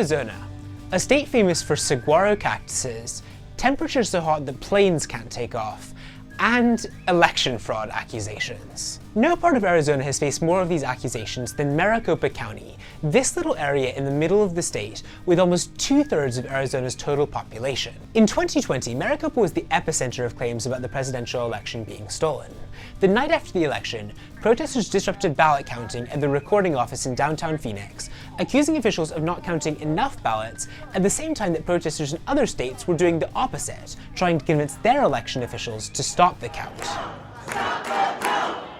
Arizona, a state famous for saguaro cactuses, temperatures so hot that planes can't take off, and election fraud accusations. No part of Arizona has faced more of these accusations than Maricopa County, this little area in the middle of the state with almost 2/3 of Arizona's total population. In 2020, Maricopa was the epicenter of claims about the presidential election being stolen. The night after the election, protesters disrupted ballot counting at the recording office in downtown Phoenix, accusing officials of not counting enough ballots at the same time that protesters in other states were doing the opposite, trying to convince their election officials to stop the count.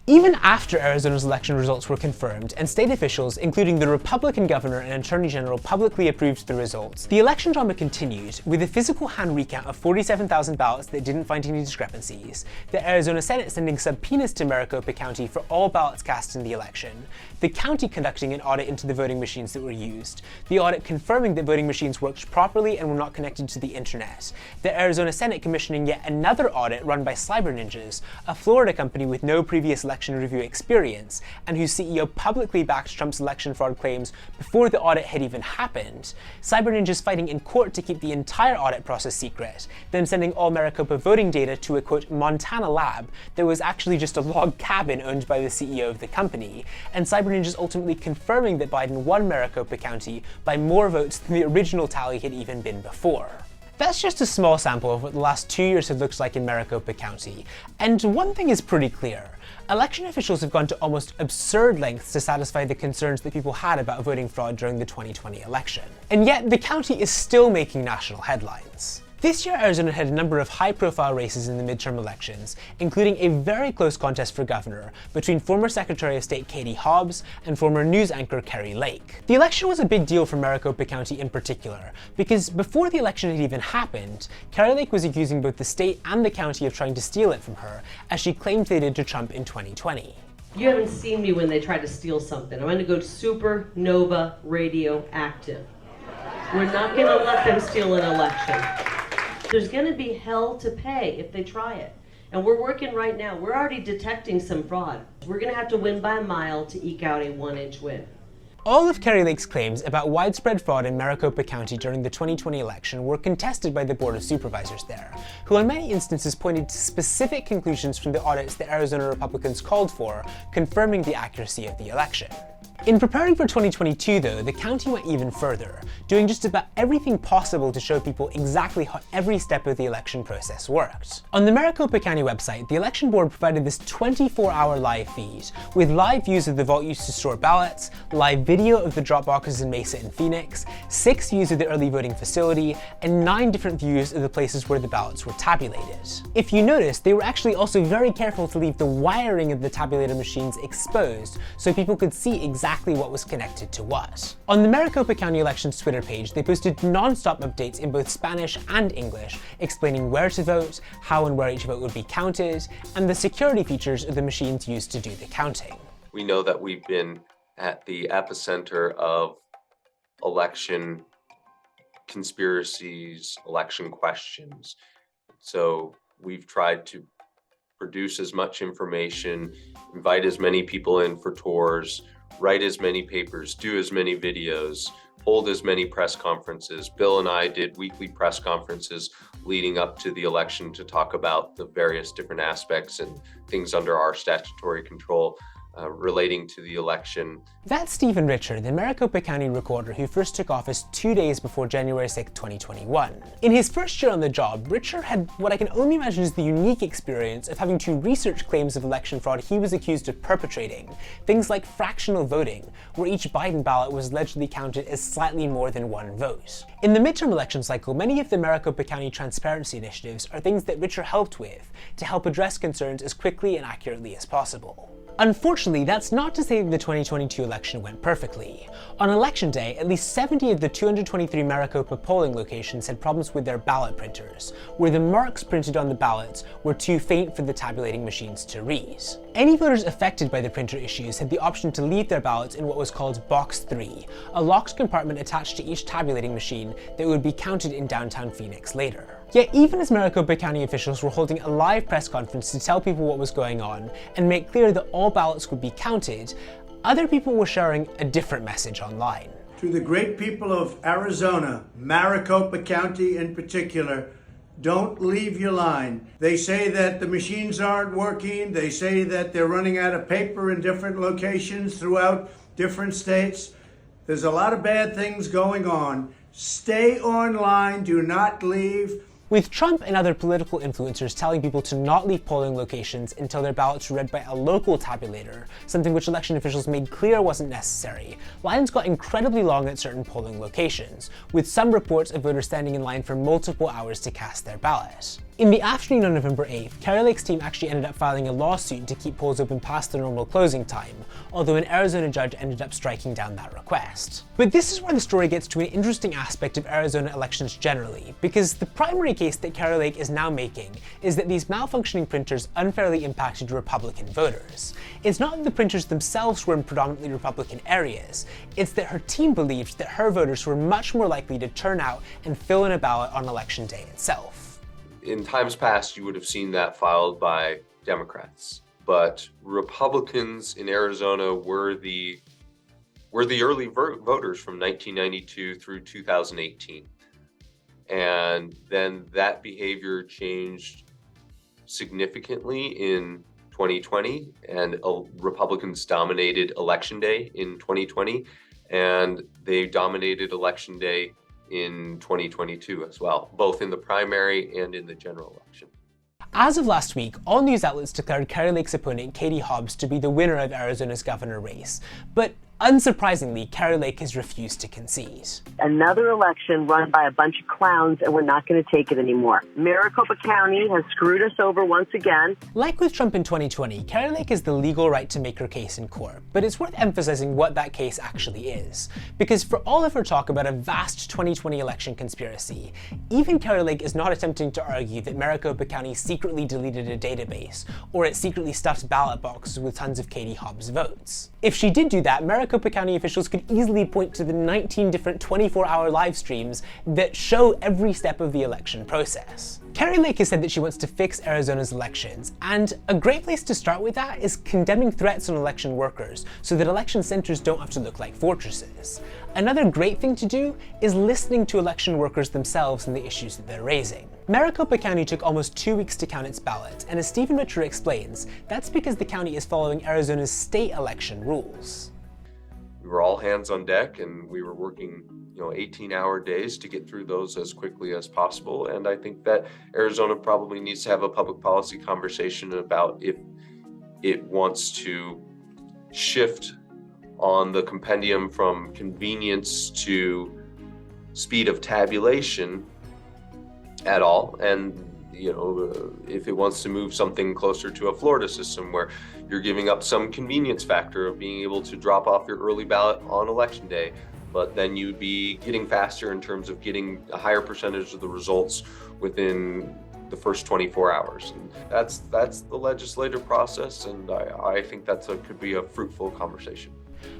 Even after Arizona's election results were confirmed and state officials, including the Republican governor and attorney general, publicly approved the results, the election drama continued with a physical hand recount of 47,000 ballots that didn't find any discrepancies, the Arizona Senate sending subpoenas to Maricopa County for all ballots cast in the election, the county conducting an audit into the voting machines that were used, the audit confirming that voting machines worked properly and were not connected to the internet, the Arizona Senate commissioning yet another audit run by Cyber Ninjas, a Florida company with no previous election review experience, and whose CEO publicly backed Trump's election fraud claims before the audit had even happened, Cyber Ninjas fighting in court to keep the entire audit process secret, then sending all Maricopa voting data to a quote Montana lab that was actually just a log cabin owned by the CEO of the company, and Cyber Ninjas ultimately confirming that Biden won Maricopa County by more votes than the original tally had even been before. That's just a small sample of what the last 2 years have looked like in Maricopa County, and one thing is pretty clear. Election officials have gone to almost absurd lengths to satisfy the concerns that people had about voting fraud during the 2020 election. And yet, the county is still making national headlines. This year, Arizona had a number of high-profile races in the midterm elections, including a very close contest for governor between former Secretary of State Katie Hobbs and former news anchor Kari Lake. The election was a big deal for Maricopa County in particular, because before the election had even happened, Kari Lake was accusing both the state and the county of trying to steal it from her, as she claimed they did to Trump in 2020. You haven't seen me when they tried to steal something. I'm going to go supernova radioactive. We're not going to let them steal an election. There's going to be hell to pay if they try it. And we're working right now. We're already detecting some fraud. We're going to have to win by a mile to eke out a 1-inch win. All of Kari Lake's claims about widespread fraud in Maricopa County during the 2020 election were contested by the Board of Supervisors there, who in many instances pointed to specific conclusions from the audits that Arizona Republicans called for, confirming the accuracy of the election. In preparing for 2022 though, the county went even further, doing just about everything possible to show people exactly how every step of the election process worked. On the Maricopa County website, the election board provided this 24-hour live feed, with live views of the vault used to store ballots, live video of the drop boxes in Mesa and Phoenix, 6 views of the early voting facility, and 9 different views of the places where the ballots were tabulated. If you notice, they were actually also very careful to leave the wiring of the tabulator machines exposed so people could see exactly what was connected to what. On the Maricopa County Elections Twitter page, they posted non-stop updates in both Spanish and English, explaining where to vote, how and where each vote would be counted, and the security features of the machines used to do the counting. We know that we've been at the epicenter of election conspiracies, election questions. So we've tried to produce as much information, invite as many people in for tours, write as many papers, do as many videos, hold as many press conferences. Bill and I did weekly press conferences leading up to the election to talk about the various different aspects and things under our statutory control relating to the election. That's Stephen Richard, the Maricopa County recorder who first took office 2 days before January 6, 2021. In his first year on the job, Richard had what I can only imagine is the unique experience of having to research claims of election fraud he was accused of perpetrating. Things like fractional voting, where each Biden ballot was allegedly counted as slightly more than one vote. In the midterm election cycle, many of the Maricopa County transparency initiatives are things that Richard helped with to help address concerns as quickly and accurately as possible. Unfortunately, that's not to say that the 2022 election went perfectly. On election day, at least 70 of the 223 Maricopa polling locations had problems with their ballot printers, where the marks printed on the ballots were too faint for the tabulating machines to read. Any voters affected by the printer issues had the option to leave their ballots in what was called Box 3, a locked compartment attached to each tabulating machine that would be counted in downtown Phoenix later. Yet even as Maricopa County officials were holding a live press conference to tell people what was going on and make clear that all ballots would be counted, other people were sharing a different message online. To the great people of Arizona, Maricopa County in particular, don't leave your line. They say that the machines aren't working. They say that they're running out of paper in different locations throughout different states. There's a lot of bad things going on. Stay online, do not leave. With Trump and other political influencers telling people to not leave polling locations until their ballots were read by a local tabulator, something which election officials made clear wasn't necessary, lines got incredibly long at certain polling locations, with some reports of voters standing in line for multiple hours to cast their ballot. In the afternoon on November 8th, Kari Lake's team actually ended up filing a lawsuit to keep polls open past the normal closing time, although an Arizona judge ended up striking down that request. But this is where the story gets to an interesting aspect of Arizona elections generally, because the primary case that Kari Lake is now making is that these malfunctioning printers unfairly impacted Republican voters. It's not that the printers themselves were in predominantly Republican areas, it's that her team believed that her voters were much more likely to turn out and fill in a ballot on election day itself. In times past, you would have seen that filed by Democrats, but Republicans in Arizona were the early voters from 1992 through 2018. And then that behavior changed significantly in 2020, and Republicans dominated Election Day in 2020, and they dominated Election Day in 2022 as well, both in the primary and in the general election. As of last week, all news outlets declared Kari Lake's opponent, Katie Hobbs, to be the winner of Arizona's governor race. But unsurprisingly, Kari Lake has refused to concede. Another election run by a bunch of clowns, and we're not going to take it anymore. Maricopa County has screwed us over once again. Like with Trump in 2020, Kari Lake has the legal right to make her case in court, but it's worth emphasizing what that case actually is. Because for all of her talk about a vast 2020 election conspiracy, even Kari Lake is not attempting to argue that Maricopa County secretly deleted a database, or it secretly stuffed ballot boxes with tons of Katie Hobbs votes. If she did do that, Maricopa County officials could easily point to the 19 different 24-hour live streams that show every step of the election process. Kari Lake has said that she wants to fix Arizona's elections, and a great place to start with that is condemning threats on election workers so that election centers don't have to look like fortresses. Another great thing to do is listening to election workers themselves and the issues that they're raising. Maricopa County took almost 2 weeks to count its ballots, and as Stephen Richer explains, that's because the county is following Arizona's state election rules. We were all hands on deck, and we were working 18-hour days to get through those as quickly as possible. And I think that Arizona probably needs to have a public policy conversation about if it wants to shift on the compendium from convenience to speed of tabulation at all. And if it wants to move something closer to a Florida system where you're giving up some convenience factor of being able to drop off your early ballot on election day, but then you'd be getting faster in terms of getting a higher percentage of the results within the first 24 hours. And that's the legislative process, and I think could be a fruitful conversation.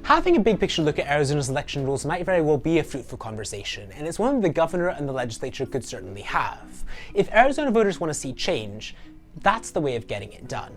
Having a big picture look at Arizona's election rules might very well be a fruitful conversation, and it's one that the governor and the legislature could certainly have. If Arizona voters want to see change, that's the way of getting it done.